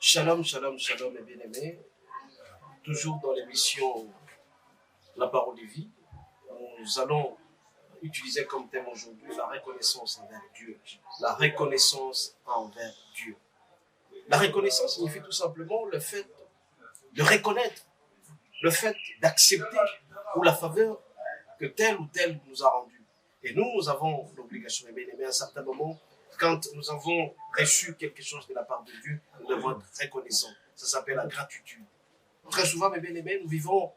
Shalom, shalom, shalom, mes bien-aimés. Toujours dans l'émission La parole de vie, nous allons utiliser comme thème aujourd'hui la reconnaissance envers Dieu. La reconnaissance envers Dieu. La reconnaissance signifie tout simplement le fait de reconnaître, le fait d'accepter ou la faveur que tel ou tel nous a rendu. Et nous avons l'obligation, mes bien-aimés, à un certain moment, quand nous avons reçu quelque chose de la part de Dieu, nous devons être reconnaissants. Ça s'appelle la gratitude. Très souvent, mes bien-aimés, nous vivons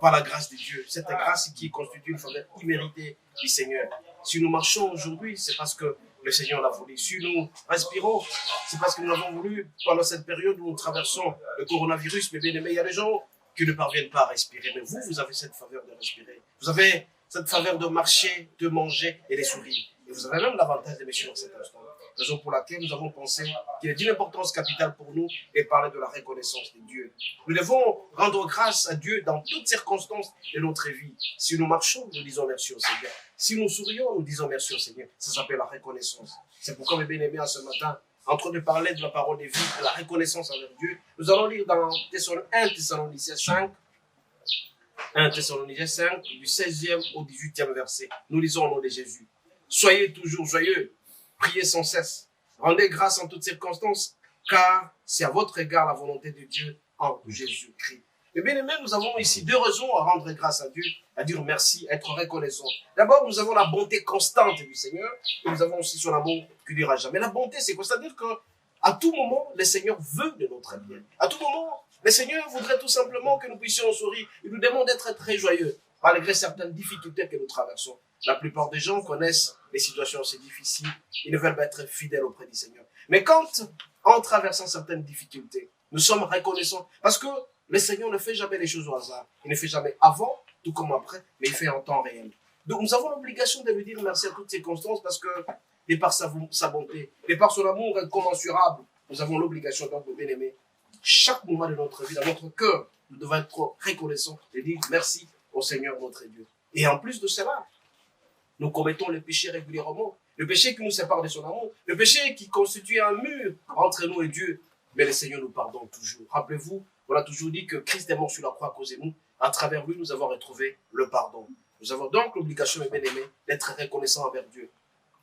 par la grâce de Dieu. Cette grâce qui constitue une faveur imméritée du Seigneur. Si nous marchons aujourd'hui, c'est parce que le Seigneur l'a voulu. Si nous respirons, c'est parce que nous l'avons voulu pendant cette période où nous traversons le coronavirus. Mais bien aimés, il y a des gens qui ne parviennent pas à respirer. Mais vous avez cette faveur de respirer. Vous avez cette faveur de marcher, de manger et de sourire. Et vous avez même l'avantage de marcher dans cet instant. Raison pour laquelle nous avons pensé qu'il est d'une importance capitale pour nous et parler de la reconnaissance de Dieu. Nous devons rendre grâce à Dieu dans toutes circonstances de notre vie. Si nous marchons, nous disons merci au Seigneur. Si nous sourions, nous disons merci au Seigneur. Ça s'appelle la reconnaissance. C'est pourquoi, mes bien-aimés, ce matin, en train de parler de la parole de vie, de la reconnaissance envers Dieu, nous allons lire dans 1 Thessaloniciens 5, 1 Thessaloniciens 5, du 16e au 18e verset. Nous lisons au nom de Jésus. Soyez toujours joyeux, priez sans cesse, rendez grâce en toutes circonstances, car c'est à votre égard la volonté de Dieu en Jésus-Christ. Et bien aimé, nous avons ici deux raisons à rendre grâce à Dieu, à dire merci, à être reconnaissant. D'abord, nous avons la bonté constante du Seigneur, et nous avons aussi son amour qui ne durera jamais. La bonté, c'est quoi? C'est-à-dire qu'à tout moment, le Seigneur veut de notre bien. À tout moment, le Seigneur voudrait tout simplement que nous puissions sourire. Il nous demande d'être très joyeux, malgré certaines difficultés que nous traversons. La plupart des gens connaissent les situations assez difficiles. Ils ne veulent pas être fidèles auprès du Seigneur. Mais quand, en traversant certaines difficultés, nous sommes reconnaissants, parce que le Seigneur ne fait jamais les choses au hasard. Il ne fait jamais avant, tout comme après, mais il fait en temps réel. Donc nous avons l'obligation de lui dire merci à toutes circonstances, parce que, de par sa bonté, de par son amour incommensurable, nous avons l'obligation donc de bien-aimer. Chaque moment de notre vie, dans notre cœur, nous devons être reconnaissants et dire merci au Seigneur notre Dieu. Et en plus de cela, nous commettons le péché régulièrement. Le péché qui nous sépare de son amour. Le péché qui constitue un mur entre nous et Dieu. Mais le Seigneur nous pardonne toujours. Rappelez-vous, on a toujours dit que Christ est mort sur la croix à cause de nous. À travers lui, nous avons retrouvé le pardon. Nous avons donc l'obligation, mes bien-aimés, d'être reconnaissants envers Dieu.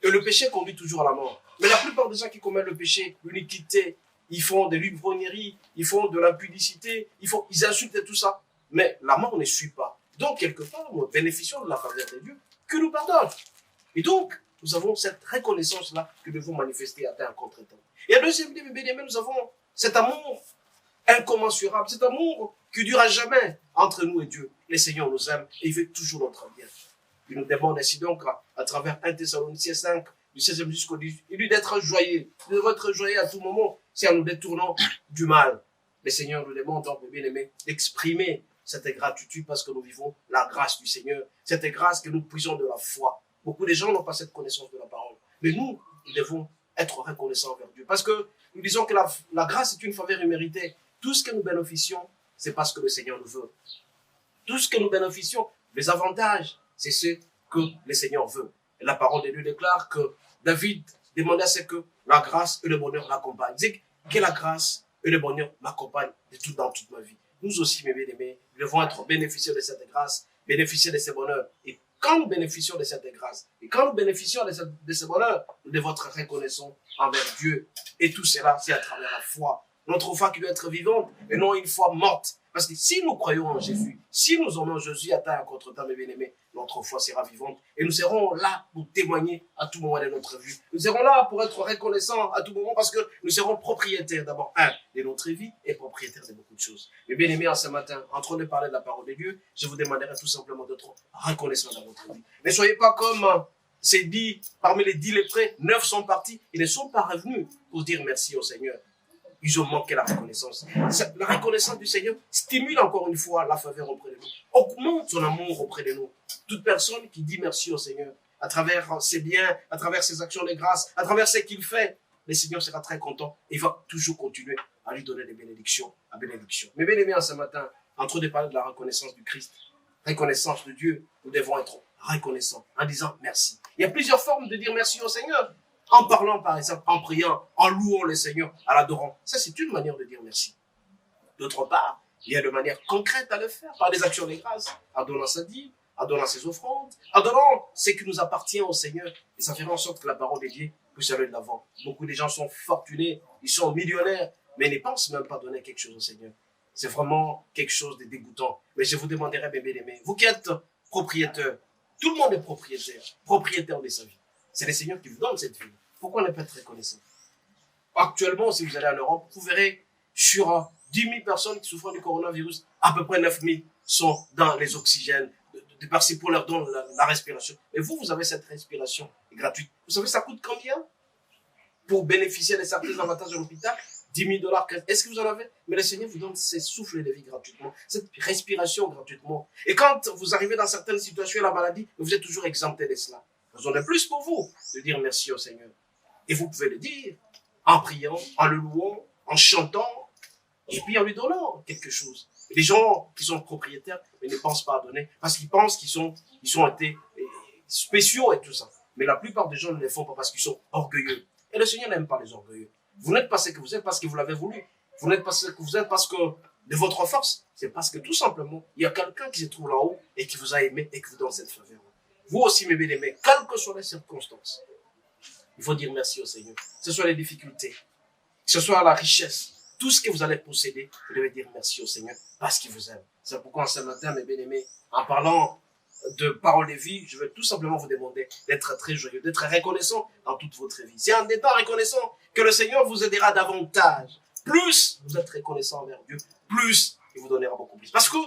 Et le péché conduit toujours à la mort. Mais la plupart des gens qui commettent le péché, l'iniquité, ils font de l'ivrognerie, ils font de l'impudicité, ils insultent et tout ça. Mais la mort ne suit pas. Donc, quelque part, nous bénéficions de la faveur de Dieu que nous pardonne. Et donc, nous avons cette reconnaissance-là que nous devons manifester à temps contre temps. Et à deuxième lieu, mes bien-aimés, nous avons cet amour incommensurable, cet amour qui ne durera jamais entre nous et Dieu. Le Seigneur nous aime et il veut toujours notre bien. Il nous demande ainsi donc, à travers 1 Thessaloniciens 5, du 16e jusqu'au 18, il lui d'être joyeux. Nous devons être joyeux à tout moment, si en nous détournant du mal. Le Seigneur nous demande donc, mes bien-aimés, d'exprimer cette gratitude parce que nous vivons la grâce du Seigneur. Cette grâce que nous puisons de la foi. Beaucoup de gens n'ont pas cette connaissance de la parole. Mais nous devons être reconnaissants envers Dieu. Parce que nous disons que la grâce est une faveur imméritée. Tout ce que nous bénéficions, c'est parce que le Seigneur nous veut. Tout ce que nous bénéficions, les avantages, c'est ce que le Seigneur veut. Et la parole de Dieu déclare que David demandait à ce que la grâce et le bonheur l'accompagnent. Il dit que la grâce et le bonheur m'accompagnent dans toute ma vie. Nous aussi, mes bien-aimés, nous devons être bénéficiaires de cette grâce, bénéficier de ce bonheur. Et quand nous bénéficions de cette grâce, et quand nous bénéficions de ce bonheur, nous devons être reconnaissants envers Dieu. Et tout cela, c'est à travers la foi. Notre foi qui doit être vivante et non une foi morte. Parce que si nous croyons en Jésus, si nous aimons Jésus à temps et à contre-temps, mes bien-aimés, notre foi sera vivante. Et nous serons là pour témoigner à tout moment de notre vie. Nous serons là pour être reconnaissants à tout moment parce que nous serons propriétaires d'abord, de notre vie et propriétaires de beaucoup de choses. Mes bien-aimés, ce matin, en train de parler de la parole de Dieu, je vous demanderai tout simplement d'être reconnaissants dans votre vie. Ne soyez pas comme c'est dit, parmi les 10 léprés, 9 sont partis. Ils ne sont pas revenus pour dire merci au Seigneur. Ils ont manqué la reconnaissance. La reconnaissance du Seigneur stimule encore une fois la faveur auprès de nous, augmente son amour auprès de nous. Toute personne qui dit merci au Seigneur, à travers ses biens, à travers ses actions de grâce, à travers ce qu'il fait, le Seigneur sera très content et va toujours continuer à lui donner des bénédictions à bénédiction. Mais bien aimés, ce matin, en train de parler de la reconnaissance du Christ, reconnaissance de Dieu, nous devons être reconnaissants en disant merci. Il y a plusieurs formes de dire merci au Seigneur. en parlant par exemple, en priant, en louant le Seigneur, en l'adorant. Ça, c'est une manière de dire merci. D'autre part, il y a de manière concrète à le faire, par des actions de grâce, en donnant sa dîme, en donnant ses offrandes, en donnant ce qui nous appartient au Seigneur. Et ça fait en sorte que la parole de Dieu puisse aller de l'avant. Beaucoup de gens sont fortunés, ils sont millionnaires, mais ne pensent même pas donner quelque chose au Seigneur. C'est vraiment quelque chose de dégoûtant. Mais je vous demanderai, mes bien-aimés, vous qui êtes propriétaires, tout le monde est propriétaire de sa vie. C'est le Seigneur qui vous donne cette vie. Pourquoi ne pas être reconnaissant? Actuellement, si vous allez en Europe, vous verrez sur 10 000 personnes qui souffrent du coronavirus, à peu près 9 000 sont dans les oxygènes, de par-ci pour leur donner la respiration. Et vous avez cette respiration gratuite. Vous savez, ça coûte combien pour bénéficier de certains avantages de l'hôpital? 10 000 $. Est-ce que vous en avez? Mais le Seigneur vous donne ces souffles de vie gratuitement, cette respiration gratuitement. Et quand vous arrivez dans certaines situations, la maladie, vous êtes toujours exempté de cela. Raison de plus pour vous de dire merci au Seigneur. Et vous pouvez le dire en priant, en le louant, en chantant, et puis en lui donnant quelque chose. Les gens qui sont propriétaires, mais ne pensent pas à donner, parce qu'ils pensent qu'ils ont été spéciaux et tout ça. Mais la plupart des gens ne le font pas parce qu'ils sont orgueilleux. Et le Seigneur n'aime pas les orgueilleux. Vous n'êtes pas ce que vous êtes parce que vous l'avez voulu. Vous n'êtes pas ce que vous êtes parce que de votre force. C'est parce que tout simplement, il y a quelqu'un qui se trouve là-haut et qui vous a aimé et qui vous donne cette faveur. Vous aussi, mes bien-aimés, quelles que soient les circonstances, il faut dire merci au Seigneur. Que ce soit les difficultés, que ce soit la richesse, tout ce que vous allez posséder, vous devez dire merci au Seigneur parce qu'il vous aime. C'est pourquoi ce matin, mes bien-aimés, en parlant de paroles de vie, je vais tout simplement vous demander d'être très joyeux, d'être reconnaissant dans toute votre vie. C'est en étant reconnaissant que le Seigneur vous aidera davantage. Plus vous êtes reconnaissant envers Dieu, plus il vous donnera beaucoup plus. Parce que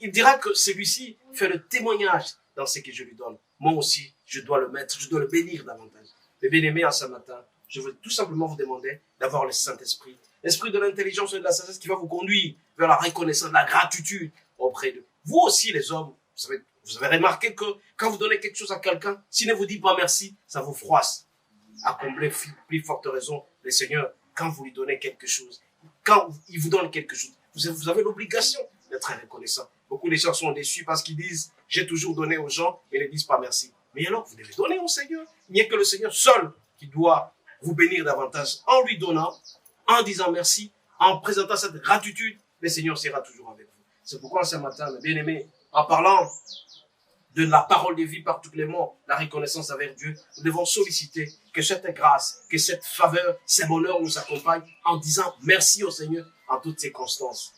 il dira que celui-ci fait le témoignage dans ce que je lui donne. Moi aussi, je dois le mettre, je dois le bénir davantage. Mes bien-aimés, en ce matin, je veux tout simplement vous demander d'avoir le Saint-Esprit, l'esprit de l'intelligence et de la sagesse qui va vous conduire vers la reconnaissance, la gratitude auprès d'eux. Vous aussi, les hommes, vous avez remarqué que quand vous donnez quelque chose à quelqu'un, s'il ne vous dit pas merci, ça vous froisse. À combler plus forte raison, le Seigneur, quand vous lui donnez quelque chose, quand il vous donne quelque chose, vous avez l'obligation d'être reconnaissant. Beaucoup de gens sont déçus parce qu'ils disent « j'ai toujours donné aux gens » mais ils ne disent pas merci. Mais alors, vous devez donner au Seigneur. Il n'y a que le Seigneur seul qui doit vous bénir davantage en lui donnant, en disant merci, en présentant cette gratitude. Le Seigneur sera toujours avec vous. C'est pourquoi ce matin, mes bien-aimés, en parlant de la parole de vie particulièrement, la reconnaissance envers Dieu, nous devons solliciter que cette grâce, que cette faveur, ce bonheur nous accompagnent en disant merci au Seigneur en toutes circonstances.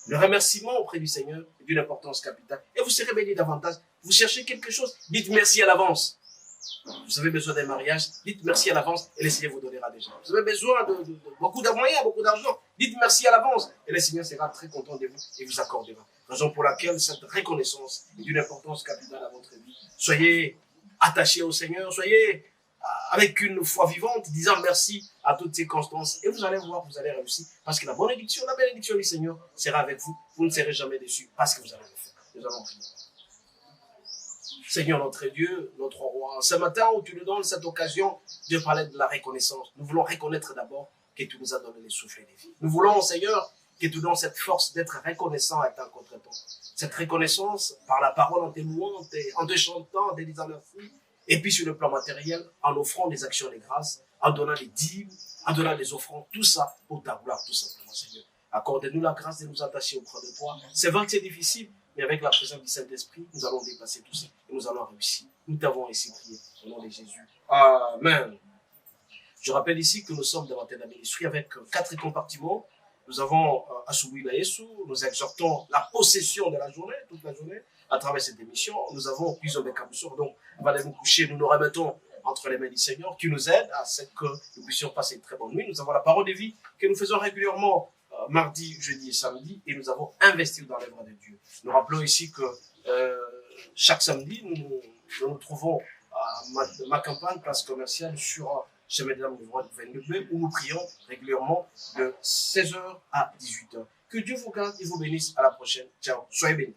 Le remerciement auprès du Seigneur est d'une importance capitale. Et vous serez bénis davantage. Vous cherchez quelque chose, dites merci à l'avance. Vous avez besoin d'un mariage, dites merci à l'avance et le Seigneur vous donnera déjà. Vous avez besoin de beaucoup de moyens, beaucoup d'argent, dites merci à l'avance et le Seigneur sera très content de vous et vous accordera. Raison pour laquelle cette reconnaissance est d'une importance capitale à votre vie. Soyez attachés au Seigneur, soyez avec une foi vivante, disant merci à toutes circonstances et vous allez voir, vous allez réussir. Parce que la bénédiction du Seigneur sera avec vous. Vous ne serez jamais déçus parce que vous allez le faire. Nous allons prier. Seigneur notre Dieu, notre roi, ce matin où tu nous donnes cette occasion de parler de la reconnaissance, nous voulons reconnaître d'abord que tu nous as donné les souffles de vie. Nous voulons, Seigneur, que tu nous donnes cette force d'être reconnaissant à ta contre-temps. Cette reconnaissance par la parole en te louant, en te chantant, en te disant merci, et puis sur le plan matériel, en offrant des actions de grâce, en donnant des dîmes, en donnant des offrandes, tout ça pour ta gloire, tout simplement, Seigneur. Accorde-nous la grâce de nous attacher auprès de toi. C'est vrai que c'est difficile, mais avec la présence du Saint-Esprit, nous allons dépasser tout ça et nous allons réussir. Nous t'avons ainsi prié au nom de Jésus. Amen. Je rappelle ici que nous sommes devant la ministrie avec 4 compartiments. Nous avons Asubuhi na Yesu, nous exhortons la possession de la journée, toute la journée, à travers cette émission. Nous avons plusieurs Bekabusor, donc on va aller nous coucher, nous nous remettons entre les mains du Seigneur qui nous aide à ce que nous puissions passer une très bonne nuit. Nous avons la parole de vie que nous faisons régulièrement mardi, jeudi et samedi, et nous avons investi dans l'œuvre de Dieu. Nous rappelons ici que chaque samedi, nous trouvons à ma campagne, place commerciale, sur chemin de la 22 où nous prions régulièrement de 16h à 18h. Que Dieu vous garde et vous bénisse. À la prochaine. Ciao. Soyez bénis.